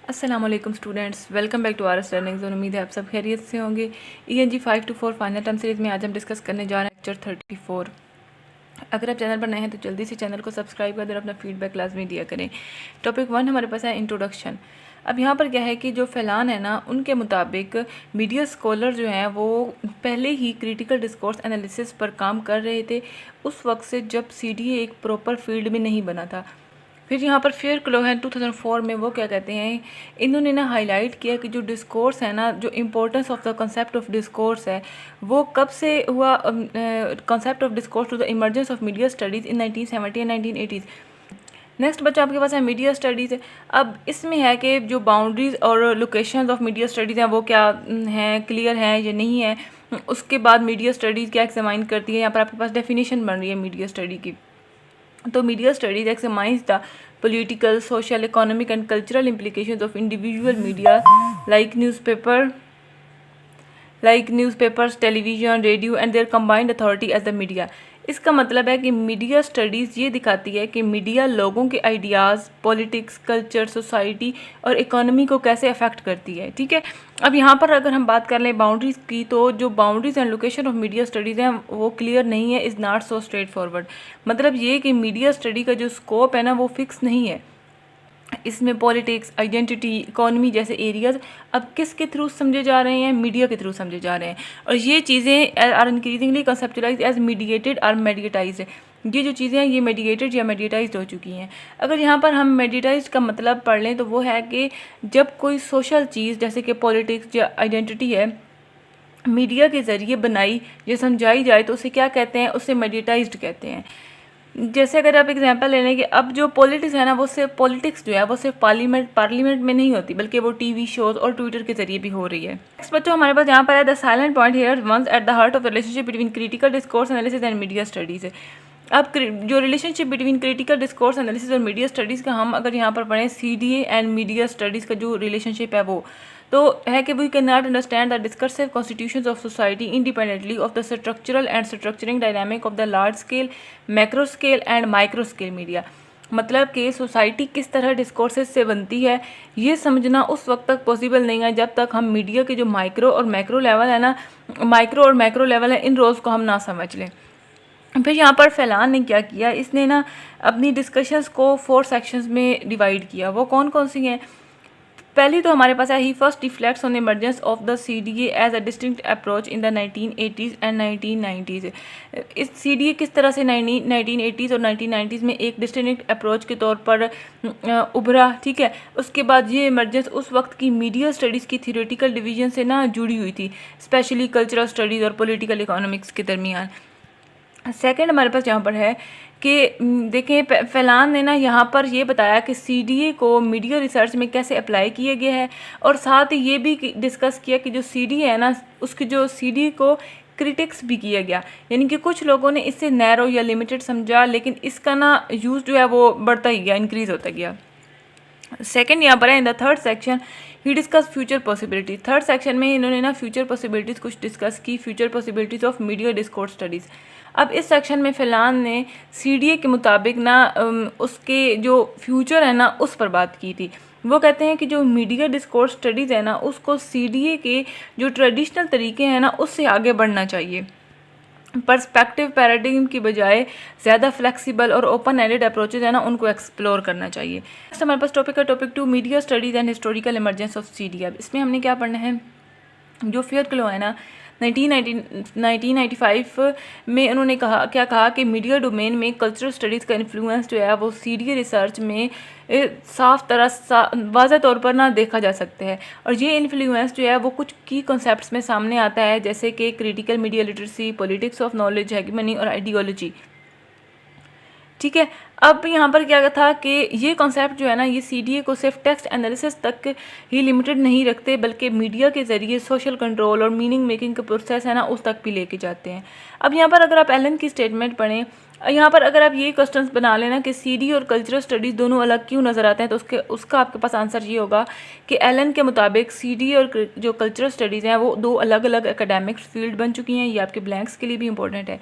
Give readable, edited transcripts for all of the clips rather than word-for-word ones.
अस्सलाम वालेकुम students, welcome back to R S learning zone. उम्मीद है आप सब खैरियत से होंगे। ENG 5 to 4 final term series में आज हम डिस्कस करने जा रहे हैं लेक्चर 34। अगर आप चैनल पर नए हैं तो जल्दी से चैनल को सब्सक्राइब कर दें और अपना फीडबैक लाजमी दिया करें। टॉपिक 1 हमारे पास है इंट्रोडक्शन। अब यहाँ पर क्या है कि जो फैलान है ना, उनके मुताबिक मीडिया स्कॉलर जो हैं वो पहले ही क्रिटिकल डिस्कोर्स एनालिसिस पर काम कर रहे थे, उस वक्त से जब CDA एक प्रॉपर फील्ड में नहीं बना था। फिर यहाँ पर फेयर क्लोहन 2004 में वो क्या कहते हैं, इन्होंने ना हाईलाइट किया कि जो डिस्कोर्स है ना, जो importance of the concept of discourse है वो कब से हुआ। Concept of discourse to the emergence of media studies in 1970 and 1980s। Next बच्चा आपके पास है मीडिया स्टडीज़ है। अब इसमें है कि जो बाउंड्रीज़ और लोकेशन ऑफ मीडिया स्टडीज़ हैं वो क्या हैं, क्लियर हैं या नहीं है। उसके बाद मीडिया स्टडीज़ क्या एग्जामाइन करती है, यहाँ पर आपके पास डेफिनेशन बन रही है मीडिया स्टडी की। तो media studies examines the political, social, economic and cultural implications of individual media like newspapers, television, radio and their combined authority as the media। इसका मतलब है कि मीडिया स्टडीज़ ये दिखाती है कि मीडिया लोगों के आइडियाज़, पॉलिटिक्स, कल्चर, सोसाइटी और इकोनॉमी को कैसे अफेक्ट करती है। ठीक है, अब यहाँ पर अगर हम बात कर लें बाउंड्रीज़ की, तो जो boundaries and location of media studies हैं वो क्लियर नहीं है, is not so straight forward. मतलब ये कि मीडिया स्टडी का जो स्कोप है ना वो फिक्स नहीं है। इसमें पॉलिटिक्स, आइडेंटिटी, इकोनॉमी जैसे एरियाज़ अब किसके थ्रू समझे जा रहे हैं, मीडिया के थ्रू समझे जा रहे हैं। और ये चीज़ें are increasingly conceptualise as mediated और मेडिएटाइज। ये जो चीज़ें हैं ये मेडिएटेड या मेडिएटाइज हो चुकी हैं। अगर यहाँ पर हम मेडिएटाइज का मतलब पढ़ लें तो वो है कि जब कोई सोशल चीज़ जैसे कि पॉलिटिक्स या आइडेंटिटी है मीडिया के ज़रिए बनाई या समझाई जाए तो उसे क्या कहते हैं, उसे मेडिएटाइज्ड कहते हैं। जैसे अगर आप एग्जांपल ले लें कि अब जो पॉलिटिक्स है ना वो सिर्फ पॉलिटिक्स जो है वो सिर्फ पार्लियामेंट में नहीं होती, बल्कि वो टीवी शोज और ट्विटर के जरिए भी हो रही है। नेक्स्ट बच्चों हमारे पास यहाँ पर है the silent point here once at the heart of relationship between critical discourse analysis and media studies है। अब जो relationship between critical discourse analysis और मीडिया स्टडीज़ का हम अगर यहाँ पर पढ़ें CDA एंड मीडिया स्टडीज़ का जो रिलेशनशिप है वो तो है कि we can not understand the discursive constitutions of society independently of the structural and structuring dynamic of the large scale, macro scale and micro scale media. मतलब कि society किस तरह डिस्कोर्सेस से बनती है ये समझना उस वक्त तक पॉसिबल नहीं है जब तक हम मीडिया के जो माइक्रो और मैक्रो लेवल है ना, माइक्रो और मैक्रो लेवल है, इन रोल्स को हम ना समझ लें। फिर यहाँ पर फैलान ने क्या किया, इसने ना अपनी डिस्कशंस को 4 सेक्शंस में डिवाइड किया। वो कौन कौन सी हैं? पहली तो हमारे पास है ही first reflects on the emergence of the CDA as a distinct approach in the 1980s and 1990s। इस CDA किस तरह से 1980s और 1990s में एक डिस्टिंक्ट अप्रोच के तौर पर उभरा। ठीक है, उसके बाद ये इमर्जेंस उस वक्त की मीडिया स्टडीज़ की थियोरेटिकल डिवीजन से ना जुड़ी हुई थी, स्पेशली कल्चरल स्टडीज़ और पॉलिटिकल इकोनॉमिक्स के दरमियान। सेकंड हमारे पास यहाँ पर है कि देखें फैलान ने ना यहाँ पर ये बताया कि CDA को मीडिया रिसर्च में कैसे अप्लाई किया गया है, और साथ ही ये भी डिस्कस किया कि जो CDA है ना उसकी जो CDA को क्रिटिक्स भी किया गया, यानी कि कुछ लोगों ने इससे नैरो या लिमिटेड समझा, लेकिन इसका ना यूज़ जो है वो बढ़ता ही गया, इंक्रीज़ होता गया। सेकेंड यहाँ पर है in the third section he discuss future possibilities. Third section में इन्होंने ना फ्यूचर पॉसिबिलिटीज़ कुछ डिस्कस की, future possibilities of media discourse studies. अब इस सेक्शन में फैलान ने CDA के मुताबिक ना उसके जो फ्यूचर है ना उस पर बात की थी। वो कहते हैं कि जो मीडिया डिस्कोर्स स्टडीज़ है ना उसको CDA के जो ट्रेडिशनल तरीके हैं ना उससे आगे बढ़ना चाहिए। पर्सपेक्टिव पैराडिग्म की बजाय ज़्यादा फ्लेक्सिबल और ओपन एंडेड अप्रोचेज है ना उनको एक्सप्लोर करना चाहिए। नेक्स्ट हमारे पास टॉपिक है topic 2 media studies and historical emergence of CDA। अब इसमें हमने क्या पढ़ना है, जो फेयर क्लो है ना 1995 में उन्होंने कहा कि मीडिया डोमेन में कल्चरल स्टडीज़ का इन्फ्लुएंस जो है वो CDA रिसर्च में वाज़ह तौर पर ना देखा जा सकता है। और ये इन्फ्लुएंस जो है वो कुछ की कॉन्सेप्ट्स में सामने आता है, जैसे कि critical media literacy, politics of knowledge, hegemony और आइडियोलॉजी। ठीक है, अब यहाँ पर क्या था कि ये कॉन्सेप्ट जो है ना ये CDA को सिर्फ टेक्स्ट एनालिसिस तक ही लिमिटेड नहीं रखते, बल्कि मीडिया के ज़रिए सोशल कंट्रोल और मीनिंग मेकिंग का प्रोसेस है ना उस तक भी लेके जाते हैं। अब यहाँ पर अगर आप एलन की स्टेटमेंट पढ़ें, यहाँ पर अगर आप ये क्वेश्चंस बना लेना कि CDA और कल्चरल स्टडीज़ दोनों अलग क्यों नज़र आते हैं, तो उसका आपके पास आंसर ये होगा कि एलन के मुताबिक CDA और जो कल्चरल स्टडीज़ हैं वो 2 अलग अलग एकेडमिक्स फील्ड बन चुकी हैं। ये आपके ब्लैंक्स के लिए भी इंपॉर्टेंट है।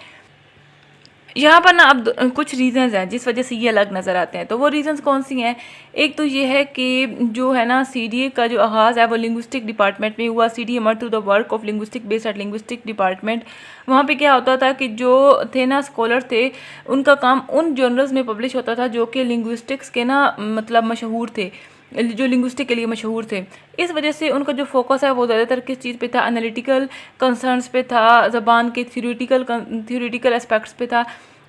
यहाँ पर ना अब कुछ रीजंस हैं जिस वजह से ये अलग नज़र आते हैं। तो वो रीजंस कौन सी हैं? एक तो ये है कि जो है ना सीडीए का जो आगाज़ है वो लिंग्विस्टिक डिपार्टमेंट में हुआ। CDA merge through the work of linguistic based eight linguistic department. वहाँ पे क्या होता था कि जो थे ना स्कॉलर थे, उनका काम उन जर्नल्स में पब्लिश होता था जो कि लिंग्विस्टिक्स के ना मतलब मशहूर थे, जो लिंग्विस्टिक के लिए मशहूर थे। इस वजह से उनका जो फोकस है वो ज़्यादातर किस चीज़ पे था? एनालिटिकल कंसर्न्स पे था, ज़बान के थ्योरेटिकल एस्पेक्ट्स पे था।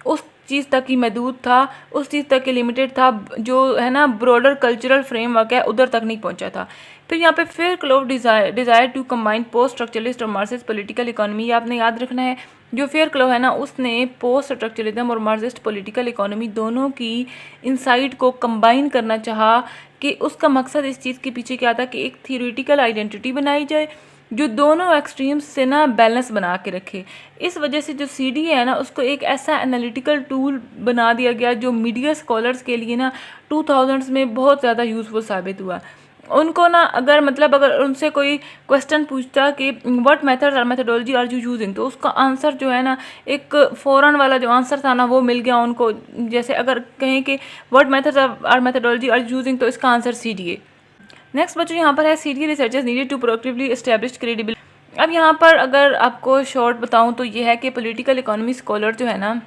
उस चीज़ तक ही महदूद था, उस चीज़ तक ही लिमिटेड था, जो है ना ब्रॉडर कल्चरल फ्रेमवर्क है उधर तक नहीं पहुंचा था। फिर यहाँ पे फिर clove desire to combine post structuralist और मार्क्सिस्ट पॉलिटिकल इकोनॉमी, ये आपने याद रखना है। जो फेयर क्लो है ना उसने पोस्ट स्ट्रक्चरलिज्म और मार्क्सिस्ट पॉलिटिकल इकोनॉमी दोनों की इंसाइट को कंबाइन करना चाहा कि उसका मकसद इस चीज़ के पीछे क्या था कि एक थियोरेटिकल आइडेंटिटी बनाई जाए जो दोनों एक्सट्रीम्स से ना बैलेंस बना के रखे। इस वजह से जो सीडी है ना उसको एक ऐसा एनालिटिकल टूल बना दिया गया जो मीडिया स्कॉलर्स के लिए ना 2000s में बहुत ज़्यादा यूज़फुल साबित हुआ। उनको ना अगर उनसे कोई क्वेश्चन पूछता कि व्हाट मेथड्स और मेथडोलॉजी आर यू यूजिंग, तो उसका आंसर जो है ना एक फ़ौरन वाला जो आंसर था ना वो मिल गया उनको। जैसे अगर कहें कि व्हाट मेथड्स और मेथडोलॉजी आर यूजिंग, तो इसका आंसर सीडीए। नेक्स्ट बच्चों यहाँ पर है CDA researchers needed to proactively establish credibility. अब यहाँ पर अगर आपको शॉर्ट बताऊँ तो ये है कि पॉलिटिकल इकोनॉमी स्कॉलर जो है ना,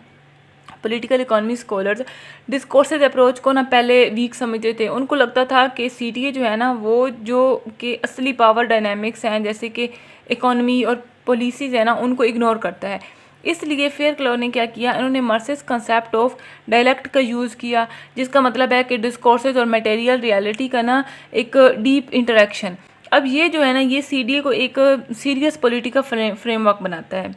political economy scholars discourses approach को ना पहले वीक समझते थे। उनको लगता था कि सीडीए जो है ना वो जो कि असली पावर डायनामिक्स हैं जैसे कि इकोनॉमी और पॉलिसीज़ है ना उनको इग्नोर करता है। इसलिए फेयर क्लो ने क्या किया, इन्होंने मार्क्सिस्ट कंसेप्ट ऑफ डायलेक्ट का यूज़ किया, जिसका मतलब है कि डिस्कोर्सेज और मटेरियल रियलिटी का ना एक डीप इंटरेक्शन। अब ये जो है ना ये सीडीए को एक सीरियस पॉलिटिकल फ्रेमवर्क बनाता है,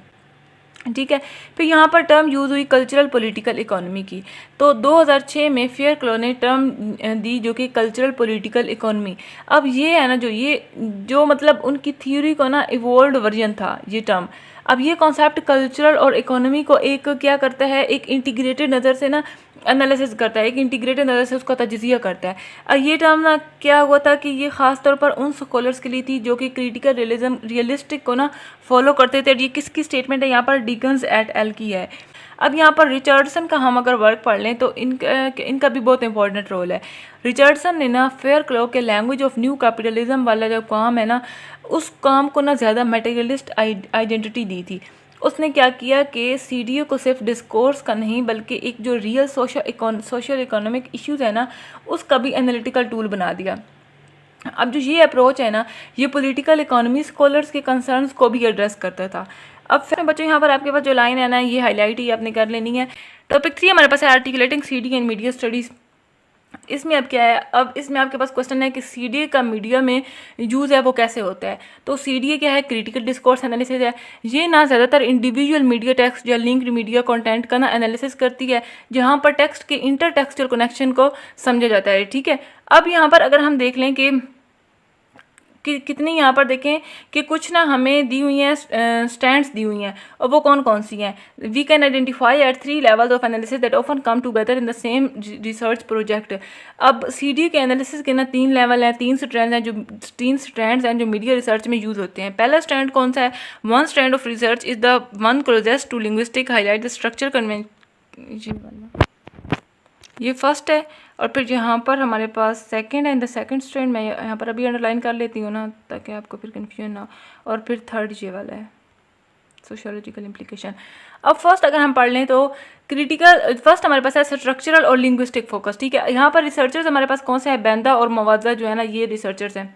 ठीक है। फिर यहाँ पर टर्म यूज़ हुई कल्चरल पॉलिटिकल इकोनॉमी की। तो 2006 में फेयर क्लो ने टर्म दी जो कि कल्चरल पॉलिटिकल इकोनॉमी। अब ये है ना जो मतलब उनकी थ्योरी को ना इवोल्व वर्जन था ये टर्म। अब ये कॉन्सेप्ट कल्चरल और इकोनॉमी को एक क्या करता है, एक इंटीग्रेटेड नज़र से ना एनालिसिस करता है, एक इंटीग्रेटेड नज़र से उसका तजिज़िया करता है। और ये टर्म ना क्या हुआ था कि ये ख़ास तौर पर उन स्कॉलर्स के लिए थी जो कि क्रिटिकल रियलिस्टिक को ना फॉलो करते थे। ये किसकी स्टेटमेंट है यहाँ पर? डिकन्स एट एल की है। अब यहाँ पर रिचर्डसन का हम अगर वर्क पढ़ लें तो इनका भी बहुत इंपॉर्टेंट रोल है। रिचर्डसन ने ना फेयर क्लो के लैंग्वेज ऑफ न्यू कैपिटलिज्म वाला जो काम है ना उस काम को ना ज़्यादा मटेरियलिस्ट आइडेंटिटी दी थी। उसने क्या किया कि सीडीए को सिर्फ डिस्कोर्स का नहीं बल्कि एक जो रियल सोशल इकोनॉमिक इश्यूज़ है ना उसका भी एनालिटिकल टूल बना दिया। अब जो ये अप्रोच है ना ये पॉलिटिकल इकोनॉमी स्कॉलर्स के कंसर्न्स को भी एड्रेस करता था। अब फिर बच्चों यहाँ पर आपके पास जो लाइन है ना ये हाईलाइट ही आपने कर लेनी है। टॉपिक 3 हमारे पास है आर्टिकुलेटिंग सीडीए इन मीडिया स्टडीज़। इसमें अब क्या है, अब इसमें आपके पास क्वेश्चन है कि सीडीए का मीडिया में यूज़ है वो कैसे होता है। तो सीडीए क्या है? क्रिटिकल डिस्कोर्स एनालिसिस है। ये ना ज़्यादातर इंडिविजुअल मीडिया टेक्स्ट या लिंक्ड मीडिया कंटेंट का ना एनालिसिस करती है जहाँ पर टेक्स्ट के इंटर टेक्सचुअल कनेक्शन को समझा जाता है, ठीक है। अब यहाँ पर अगर हम देख लें कि कितनी यहाँ पर देखें कि कुछ ना हमें दी हुई हैं स्टैंड्स दी हुई हैं और वो कौन कौन सी हैं। We can identify at 3 levels of analysis that often come together in the same research project. अब सीडी के एनालिसिस के ना 3 लेवल हैं, 3 स्ट्रैंड्स हैं जो मीडिया रिसर्च में यूज़ होते हैं। पहला स्ट्रैंड कौन सा है? One strand of research is the one closest to linguistic highlight the structure convention, ये फर्स्ट है। और फिर यहाँ पर हमारे पास सेकंड है। इन द सेकंड स्ट्रैंड मैं यहाँ पर अभी अंडरलाइन कर लेती हूँ ना ताकि आपको फिर कन्फ्यूजन ना हो। और फिर थर्ड ये वाला है सोशियोलॉजिकल इम्प्लीकेशन। अब फर्स्ट अगर हम पढ़ लें तो फर्स्ट हमारे पास है स्ट्रक्चरल और लिंग्विस्टिक फोकस, ठीक है। यहाँ पर रिसर्चर्स हमारे पास कौन से हैं? बेंदा और मवाजा जो है ना ये रिसर्चर्स हैं।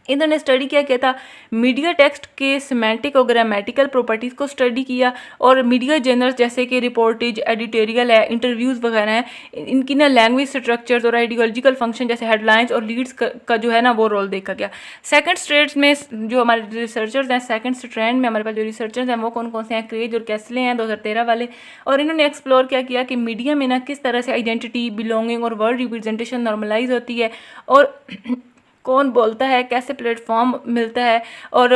इन्होंने स्टडी किया था मीडिया टेक्स्ट के सिमेंटिक और ग्रामेटिकल प्रॉपर्टीज़ को स्टडी किया और मीडिया जनर्स जैसे कि रिपोर्टेज, एडिटोरियल है, इंटरव्यूज़ वगैरह हैं, इनकी ना लैंग्वेज स्ट्रक्चर्स और आइडियोलॉजिकल फंक्शन जैसे हेडलाइंस और लीड्स का जो है ना वो रोल देखा गया। सेकंड स्ट्रैंड में जो हमारे रिसर्चर्स हैं, सेकंड स्ट्रैंड में हमारे पास जो रिसर्चर्स हैं वो कौन कौन से हैं? क्रेज और कैसले हैं 2013 वाले। और इन्होंने एक्सप्लोर क्या किया कि मीडिया में ना किस तरह से आइडेंटिटी, बिलोंगिंग और वर्ड रिप्रेजेंटेशन नॉर्मलाइज होती है और कौन बोलता है, कैसे प्लेटफॉर्म मिलता है और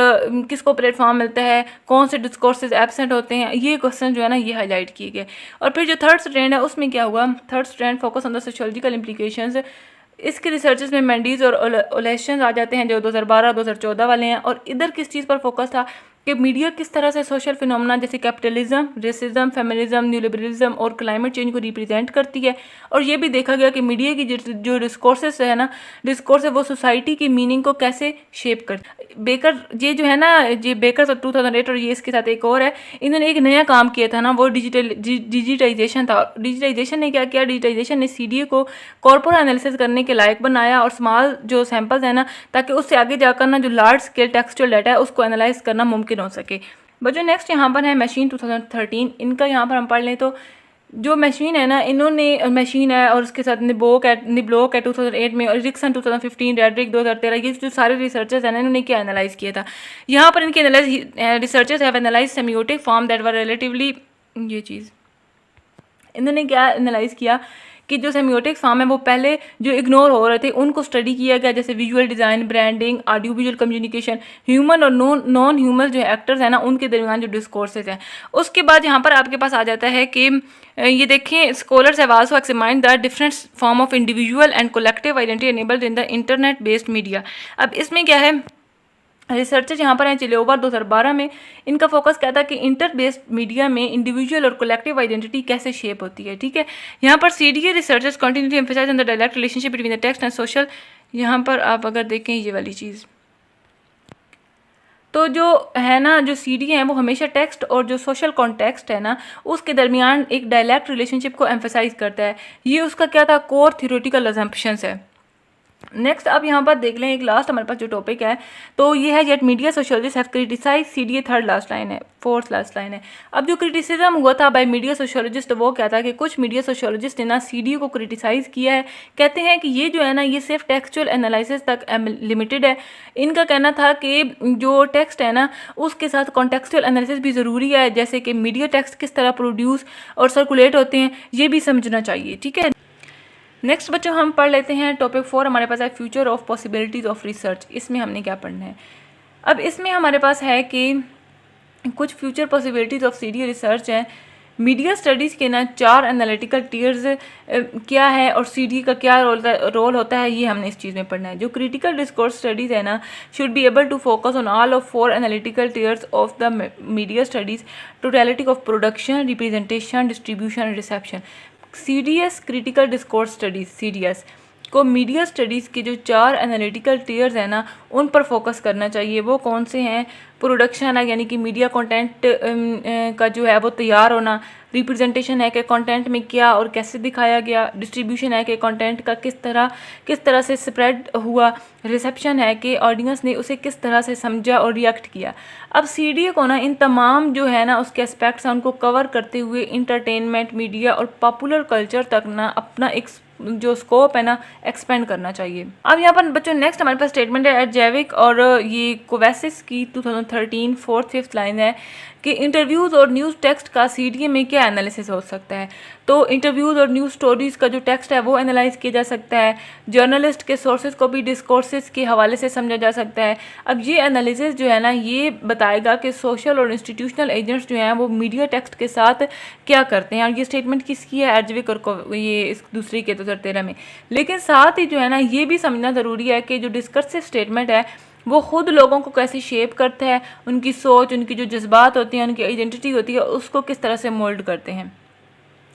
किसको प्लेटफॉर्म मिलता है, कौन से डिस्कोर्सेज एब्सेंट होते हैं, ये क्वेश्चन जो है ना ये हाईलाइट किए गए। और फिर जो थर्ड स्ट्रैंड है उसमें क्या हुआ? Third strand focus on the sociological implications. इसके रिसर्चेस में मैंडीज और ओलेशन आ जाते हैं जो 2012-2014 वाले हैं। और इधर किस चीज़ पर फोकस था कि मीडिया किस तरह से सोशल फिनोमेना जैसे कैपिटलिज्म, रेसिज्म, फेमिनिज्म, न्यूलिबरलिज्म और क्लाइमेट चेंज को रिप्रेजेंट करती है। और ये भी देखा गया कि मीडिया की जो डिस्कोर्सेस है ना, डिस्कोर्स है वो सोसाइटी की मीनिंग को कैसे शेप करती है। बेकर ये जो है ना, ये बेकर 2008 और ये इसके साथ एक और है, इन्होंने एक नया काम किया था ना, वो डिजिटाइजेशन था। डिजिटाइजेशन ने क्या किया, डिजिटाइजेशन ने सीडीए को कॉर्पोरा एनालिसिस करने के लायक बनाया और स्मॉल जो सैंपल्स है ना, ताकि उससे आगे जाकर ना जो लार्ज स्केल टेक्सचुअल डाटा है उसको एनालाइज करना मुमकिन हो सके। बच्चों नेक्स्ट यहाँ पर है मशीन 2013। इनका यहाँ पर हम पढ़ लें तो जो मशीन है ना, इन्होंने मशीन है और उसके साथ निब्लोक है 2008 में, और एरिक्सन 2015, रेडरिक 2013, ये जो सारे रिसर्चर्स हैं ना, इन्होंने क्या एनालाइज किया था। यहाँ पर इनके researchers have analyse सेमियोटिक form that were relatively, ये चीज़ इन्होंने क्या एनालाइज किया कि जो सेमियोटिक्स फॉर्म है वो पहले जो इग्नोर हो रहे थे उनको स्टडी किया गया, जैसे visual design, branding, audio visual communication, human और नॉन ह्यूमन जो एक्टर्स हैं ना उनके दरमियान जो डिस्कोर्सेज हैं। उसके बाद यहाँ पर आपके पास आ जाता है कि ये देखें, scholars have also examined the different form of individual and collective identity enabled in the internet based media. अब इसमें क्या है, रिसर्चर्स यहाँ पर हैं चिलेओवर 2012 में, इनका फोकस क्या था कि इंटर बेस्ड मीडिया में इंडिविजुअल और कलेक्टिव आइडेंटिटी कैसे शेप होती है। ठीक है, यहाँ पर CDA researchers continue to emphasise on the direct relationship between the text and social. यहाँ पर आप अगर देखें ये वाली चीज़, तो जो है ना, जो सीडीए है वो हमेशा टेक्स्ट और जो सोशल कॉन्टेक्स्ट है ना उसके दरमियान एक डायरेक्ट रिलेशनशिप को एम्फसाइज करता है। ये उसका क्या था, कोर थ्योरेटिकल अजम्पशंस है। नेक्स्ट अब यहाँ पर देख लें, एक लास्ट हमारे पास जो टॉपिक है तो ये है yet media sociologist have criticise CDA, third last line है, फोर्थ लास्ट लाइन है। अब जो क्रिटिसिज्म हुआ था बाय मीडिया सोशियोलॉजिस्ट वो क्या था कि कुछ मीडिया सोशियोलॉजिस्ट ने ना सीडीए को क्रिटिसाइज़ किया है। कहते हैं कि ये जो है ना ये सिर्फ टेक्सचुअल एनालिसिस तक लिमिटेड है। इनका कहना था कि जो टेक्स्ट है ना उसके साथ कॉन्टेक्सचुअल एनालिसिस भी ज़रूरी है, जैसे कि मीडिया टेक्स्ट किस तरह प्रोड्यूस और सर्कुलेट होते हैं ये भी समझना चाहिए। ठीक है, नेक्स्ट बच्चों हम पढ़ लेते हैं टॉपिक 4, हमारे पास है future of possibilities of research. इसमें हमने क्या पढ़ना है, अब इसमें हमारे पास है कि कुछ future possibilities of CDA research हैं। मीडिया स्टडीज़ के ना 4 एनालिटिकल टीयर्स क्या है और सीडीए का क्या रोल होता है, ये हमने इस चीज़ में पढ़ना है। जो क्रिटिकल डिस्कोर्स स्टडीज़ है ना should be able to focus on all of 4 analytical tiers of the media studies, totality of production, representation, distribution and reception. CDS critical discourse studies, CDS को मीडिया स्टडीज़ के जो 4 analytical tears हैं ना उन पर focus करना चाहिए। वो कौन से हैं, प्रोडक्शन है यानी कि मीडिया कंटेंट का जो है वो तैयार होना, रिप्रेजेंटेशन है कि कंटेंट में क्या और कैसे दिखाया गया, डिस्ट्रीब्यूशन है कि कंटेंट का किस तरह से स्प्रेड हुआ, रिसेप्शन है कि ऑडियंस ने उसे किस तरह से समझा और रिएक्ट किया। अब सीडीए को ना इन तमाम जो है ना उसके एस्पेक्ट्स हैं उनको कवर करते हुए इंटरटेनमेंट, मीडिया और पॉपुलर कल्चर तक ना अपना एक जो स्कोप है ना एक्सपेंड करना चाहिए। अब यहाँ पर बच्चों नेक्स्ट हमारे पास स्टेटमेंट है एडजेविक और ये कोवेसिस की 2013 फोर्थ फिफ्थ लाइन है कि इंटरव्यूज़ और न्यूज़ टेक्स्ट का सीडीए में क्या एनालिसिस हो सकता है। तो इंटरव्यूज़ और न्यूज़ स्टोरीज़ का जो टेक्स्ट है वो एनालाइज किया जा सकता है। जर्नलिस्ट के सोर्सेज को भी डिस्कोर्सेज के हवाले से समझा जा सकता है। अब ये एनालिसिस जो है ना ये बताएगा कि सोशल और इंस्टीट्यूशनल एजेंट्स जो हैं वो मीडिया टेक्स्ट के साथ क्या करते हैं। और ये स्टेटमेंट किसकी है, एडजेविक और ये इस दूसरी के 2013 में। लेकिन साथ ही जो है ना ये भी समझना ज़रूरी है कि जो डिस्कर्सिव स्टेटमेंट है वो ख़ुद लोगों को कैसे शेप करता है, उनकी सोच, उनकी जो जज्बात होती हैं, उनकी आइडेंटिटी होती है, उसको किस तरह से मोल्ड करते हैं।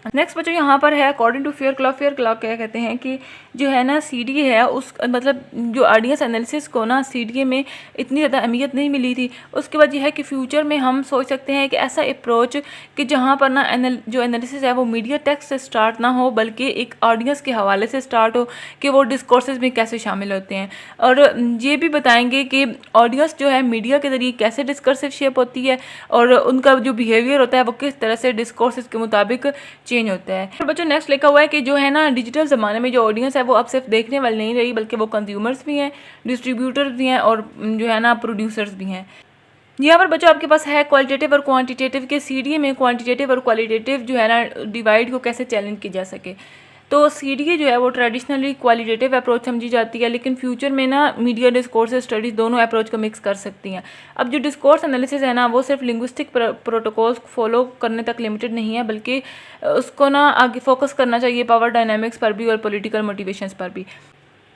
नेक्स्ट बच्चों यहाँ पर है अकॉर्डिंग टू फेयर क्लॉक क्या कहते हैं कि जो है ना सीडीए है उस मतलब जो ऑडियंस एनालिसिस को ना सीडीए में इतनी ज़्यादा अहमियत नहीं मिली थी। उसके बाद यह है कि फ्यूचर में हम सोच सकते हैं कि ऐसा अप्रोच कि जहाँ पर ना जो एनालिसिस है वो मीडिया टेक्स्ट से स्टार्ट ना हो बल्कि एक ऑडियंस के हवाले से स्टार्ट हो कि वो डिस्कोर्सेज में कैसे शामिल होते हैं। और ये भी बताएंगे कि ऑडियंस जो है मीडिया के ज़रिए कैसे डिस्कर्सिव शेप होती है और उनका जो बिहेवियर होता है वो किस तरह से डिस्कोर्सेज के मुताबिक चेंज होता है। और बच्चों नेक्स्ट लिखा हुआ है कि जो है ना डिजिटल ज़माने में जो ऑडियंस है वो अब सिर्फ देखने वाली नहीं रही बल्कि वो कंज्यूमर्स भी हैं, डिस्ट्रीब्यूटर्स भी हैं और जो है ना प्रोड्यूसर्स भी हैं। यहाँ पर बच्चों आपके पास है क्वालिटेटिव और क्वांटिटेटिव के सीडीए में क्वांटिटेटिव और क्वालिटेटिव जो है ना डिवाइड को कैसे चैलेंज किया जा सके। तो सीडीए जो है वो ट्रेडिशनली क्वालिटेटिव अप्रोच समझी जाती है, लेकिन फ्यूचर में ना मीडिया डिस्कोर्स स्टडीज़ दोनों अप्रोच को मिक्स कर सकती हैं। अब जो डिस्कोर्स एनालिसिस है ना वो सिर्फ लिंग्विस्टिक प्रोटोकॉल्स फॉलो करने तक लिमिटेड नहीं है बल्कि उसको ना आगे फोकस करना चाहिए पावर डायनामिक्स पर भी और पॉलिटिकल मोटिवेशंस पर भी।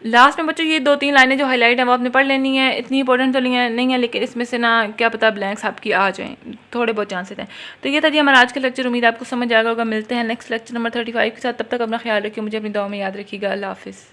लास्ट में बच्चों ये 2-3 लाइनें जो हाईलाइट हैं वो आपने पढ़ लेनी है। इतनी इंपॉर्टेंट तो नहीं है, लेकिन इसमें से ना क्या पता ब्लैंक्स आपकी आ जाएँ, थोड़े बहुत चांसेस हैं। तो ये था जी हमारा आज का लेक्चर, उम्मीद आपको समझ आ गया होगा। मिलते हैं नेक्स्ट लेक्चर नंबर 35 के साथ। तब तक अपना ख्याल रखिए, मुझे अपनी दुआ में याद रखिएगा। अल्लाह हाफ़िज़।